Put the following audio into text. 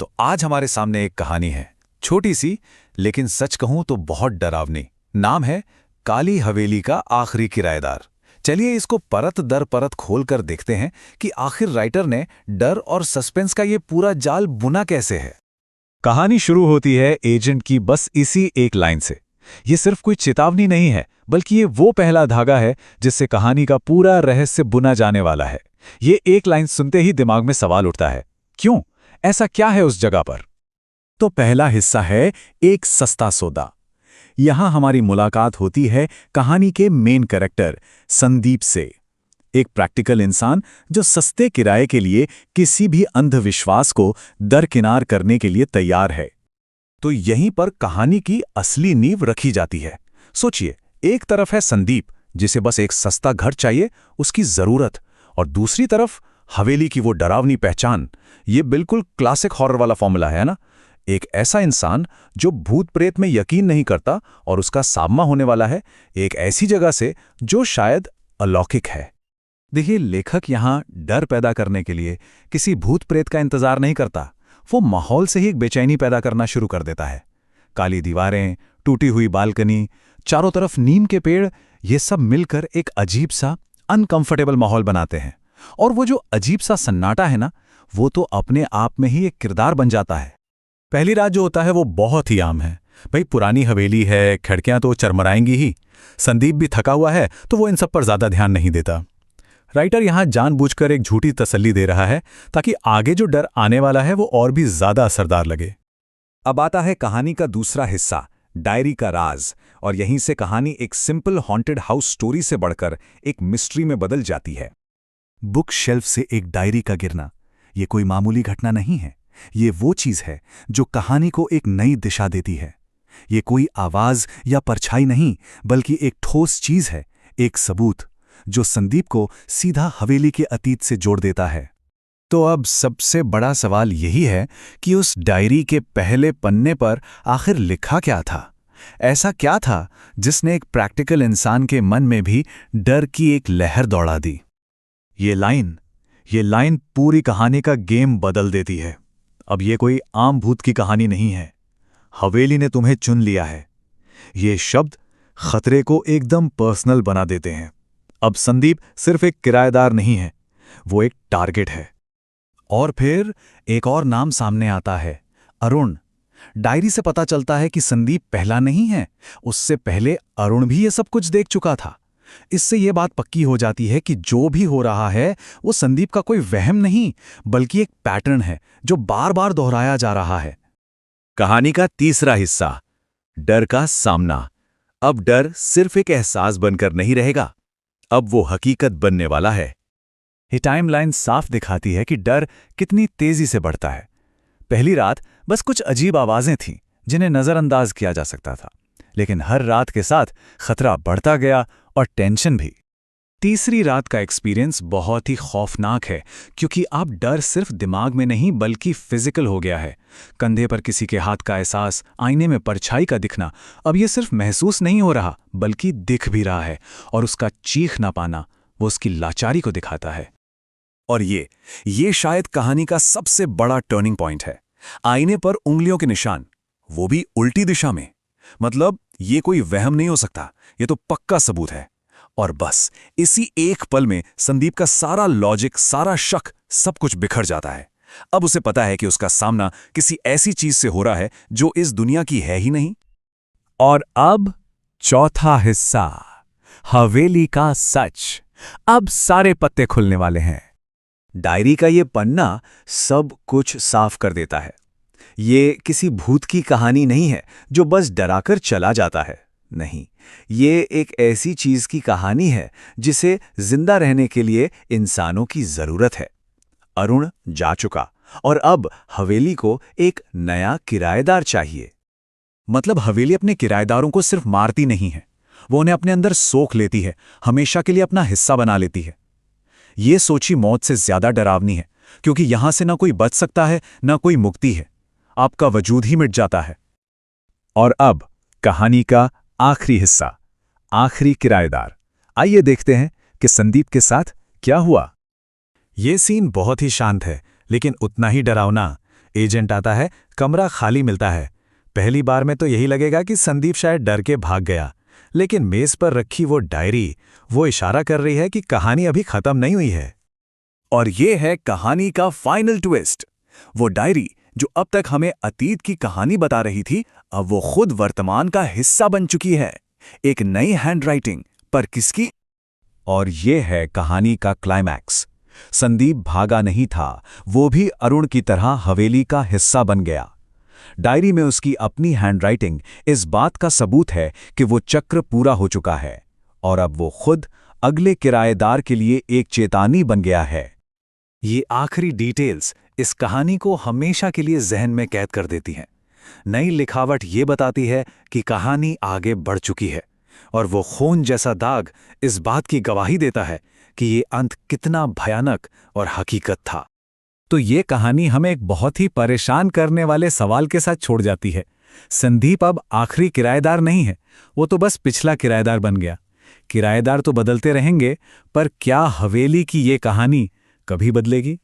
तो आज हमारे सामने एक कहानी है, छोटी सी लेकिन सच कहूं तो बहुत डरावनी। नाम है काली हवेली का आखिरी किराएदार। चलिए इसको परत दर परत खोलकर देखते हैं कि आखिर राइटर ने डर और सस्पेंस का ये पूरा जाल बुना कैसे है। कहानी शुरू होती है एजेंट की बस इसी एक लाइन से। ये सिर्फ कोई चेतावनी नहीं है, बल्कि ये वो पहला धागा है जिससे कहानी का पूरा रहस्य बुना जाने वाला है। ये एक लाइन सुनते ही दिमाग में सवाल उठता है, क्यों? ऐसा क्या है उस जगह पर? तो पहला हिस्सा है एक सस्ता सौदा। यहां हमारी मुलाकात होती है कहानी के मेन कैरेक्टर संदीप से, एक प्रैक्टिकल इंसान जो सस्ते किराए के लिए किसी भी अंधविश्वास को दरकिनार करने के लिए तैयार है। तो यहीं पर कहानी की असली नींव रखी जाती है। सोचिए, एक तरफ है संदीप जिसे बस एक सस्ता घर चाहिए, उसकी जरूरत, और दूसरी तरफ हवेली की वो डरावनी पहचान। ये बिल्कुल क्लासिक हॉरर वाला फॉर्मूला है ना। एक ऐसा इंसान जो भूत प्रेत में यकीन नहीं करता और उसका सामना होने वाला है एक ऐसी जगह से जो शायद अलौकिक है। देखिए, लेखक यहाँ डर पैदा करने के लिए किसी भूत प्रेत का इंतजार नहीं करता। वो माहौल से ही एक बेचैनी पैदा करना शुरू कर देता है। काली दीवारें, टूटी हुई बालकनी, चारों तरफ नीम के पेड़, ये सब मिलकर एक अजीब सा अनकंफर्टेबल माहौल बनाते हैं। और वो जो अजीब सा सन्नाटा है ना, वो तो अपने आप में ही एक किरदार बन जाता है। पहली रात जो होता है वो बहुत ही आम है। भाई, पुरानी हवेली है, खिड़कियां तो चरमराएंगी ही। संदीप भी थका हुआ है तो वो इन सब पर ज्यादा ध्यान नहीं देता। राइटर यहां जानबूझकर एक झूठी तसल्ली दे रहा है ताकि आगे जो डर आने वाला है वो और भी ज्यादा असरदार लगे। अब आता है कहानी का दूसरा हिस्सा, डायरी का राज। और यहीं से कहानी एक सिंपल हॉन्टेड हाउस स्टोरी से बढ़कर एक मिस्ट्री में बदल जाती है। बुक शेल्फ से एक डायरी का गिरना, ये कोई मामूली घटना नहीं है। ये वो चीज है जो कहानी को एक नई दिशा देती है। ये कोई आवाज या परछाई नहीं, बल्कि एक ठोस चीज है, एक सबूत जो संदीप को सीधा हवेली के अतीत से जोड़ देता है। तो अब सबसे बड़ा सवाल यही है कि उस डायरी के पहले पन्ने पर आखिर लिखा क्या था? ऐसा क्या था जिसने एक प्रैक्टिकल इंसान के मन में भी डर की एक लहर दौड़ा दी? ये लाइन पूरी कहानी का गेम बदल देती है। अब ये कोई आम भूत की कहानी नहीं है। हवेली ने तुम्हें चुन लिया है। ये शब्द खतरे को एकदम पर्सनल बना देते हैं। अब संदीप सिर्फ एक किराएदार नहीं है, वो एक टारगेट है। और फिर एक और नाम सामने आता है, अरुण। डायरी से पता चलता है कि संदीप पहला नहीं है, उससे पहले अरुण भी ये सब कुछ देख चुका था। इससे ये बात पक्की हो जाती है कि जो भी हो रहा है वो संदीप का कोई वहम नहीं, बल्कि एक पैटर्न है जो बार बार दोहराया जा रहा है। कहानी का तीसरा हिस्सा, डर का सामना। अब डर सिर्फ एक एहसास बनकर नहीं रहेगा, अब वो हकीकत बनने वाला है। ये टाइमलाइन साफ दिखाती है कि डर कितनी तेजी से बढ़ता है। पहली रात बस कुछ अजीब आवाजें थीं जिन्हें नजरअंदाज किया जा सकता था, लेकिन हर रात के साथ खतरा बढ़ता गया और टेंशन भी। तीसरी रात का एक्सपीरियंस बहुत ही खौफनाक है, क्योंकि अब डर सिर्फ दिमाग में नहीं बल्कि फिजिकल हो गया है। कंधे पर किसी के हाथ का एहसास, आईने में परछाई का दिखना, अब ये सिर्फ महसूस नहीं हो रहा बल्कि दिख भी रहा है। और उसका चीख ना पाना वो उसकी लाचारी को दिखाता है। और ये शायद कहानी का सबसे बड़ा टर्निंग पॉइंट है। आईने पर उंगलियों के निशान, वो भी उल्टी दिशा में। मतलब ये कोई वहम नहीं हो सकता, ये तो पक्का सबूत है। और बस इसी एक पल में संदीप का सारा लॉजिक, सारा शक, सब कुछ बिखर जाता है। अब उसे पता है कि उसका सामना किसी ऐसी चीज से हो रहा है जो इस दुनिया की है ही नहीं। और अब चौथा हिस्सा, हवेली का सच। अब सारे पत्ते खुलने वाले हैं। डायरी का ये पन्ना सब कुछ साफ कर देता है। ये किसी भूत की कहानी नहीं है जो बस डराकर चला जाता है। नहीं, ये एक ऐसी चीज की कहानी है जिसे जिंदा रहने के लिए इंसानों की जरूरत है। अरुण जा चुका और अब हवेली को एक नया किराएदार चाहिए। मतलब हवेली अपने किराएदारों को सिर्फ मारती नहीं है, वो उन्हें अपने अंदर सोख लेती है, हमेशा के लिए अपना हिस्सा बना लेती है। ये सोची मौत से ज्यादा डरावनी है, क्योंकि यहां से ना कोई बच सकता है, ना कोई मुक्ति है। आपका वजूद ही मिट जाता है। और अब कहानी का आखिरी हिस्सा, आखिरी किराएदार। आइए देखते हैं कि संदीप के साथ क्या हुआ। ये सीन बहुत ही शांत है, लेकिन उतना ही डरावना। एजेंट आता है, कमरा खाली मिलता है। पहली बार में तो यही लगेगा कि संदीप शायद डर के भाग गया, लेकिन मेज पर रखी वो डायरी, वो इशारा कर रही है कि कहानी अभी खत्म नहीं हुई है। और ये है कहानी का फाइनल ट्विस्ट। वो डायरी जो अब तक हमें अतीत की कहानी बता रही थी, अब वो खुद वर्तमान का हिस्सा बन चुकी है। एक नई हैंडराइटिंग, पर किसकी? और ये है कहानी का क्लाइमैक्स। संदीप भागा नहीं था, वो भी अरुण की तरह हवेली का हिस्सा बन गया। डायरी में उसकी अपनी हैंडराइटिंग इस बात का सबूत है कि वो चक्र पूरा हो चुका है और अब वो खुद अगले किराएदार के लिए एक चेतावनी बन गया है। ये आखिरी डिटेल्स इस कहानी को हमेशा के लिए जहन में कैद कर देती हैं। नई लिखावट ये बताती है कि कहानी आगे बढ़ चुकी है, और वो खून जैसा दाग इस बात की गवाही देता है कि ये अंत कितना भयानक और हकीकत था। तो ये कहानी हमें एक बहुत ही परेशान करने वाले सवाल के साथ छोड़ जाती है। संदीप अब आखिरी किराएदार नहीं है, वो तो बस पिछला किराएदार बन गया। किराएदार तो बदलते रहेंगे, पर क्या हवेली की ये कहानी कभी बदलेगी?